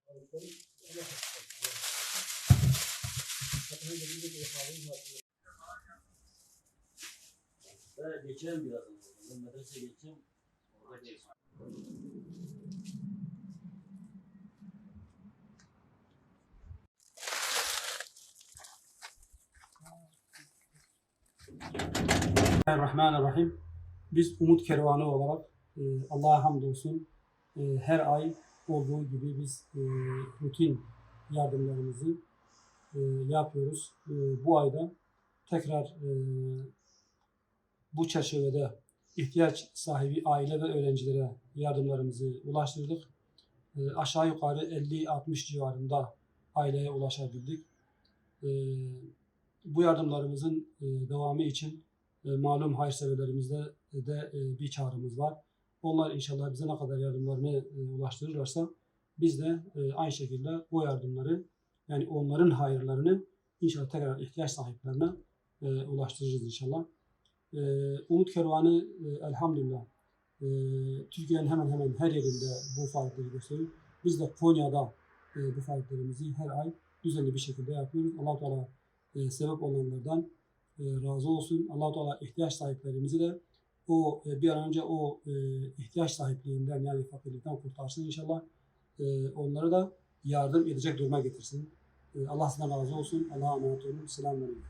Geçelim birazdan. Ben medreseye geçeceğim. Orada geçeceğim. Bismillahirrahmanirrahim. Biz Umut Kervanı olarak Allah'a hamdolsun her ay olduğu gibi biz rutin yardımlarımızı yapıyoruz. Bu ayda tekrar bu çerçevede ihtiyaç sahibi aile ve öğrencilere yardımlarımızı ulaştırdık. Aşağı yukarı 50-60 civarında aileye ulaşabildik. Bu yardımlarımızın devamı için malum hayırseverlerimizde de bir çağrımız var. Onlar inşallah bize ne kadar yardımlarını ulaştırırlarsa biz de aynı şekilde o yardımları, yani onların hayırlarını inşallah tekrar ihtiyaç sahiplerine ulaştırırız inşallah. Umut Kervanı elhamdülillah Türkiye'nin hemen hemen her yerinde bu faaliyetleri gösteriyor. Biz de Konya'da bu faaliyetlerimizi her ay düzenli bir şekilde yapıyoruz. Allah-u Teala sebep olanlardan razı olsun. Allah-u Teala ihtiyaç sahiplerimizi de o bir an önce o ihtiyaç sahipliğinden, yani fakirlikten kurtarsın inşallah. Onlara da yardım edecek duruma getirsin. Allah sizden razı olsun. Allah'a emanet olun. Selamünaleyküm.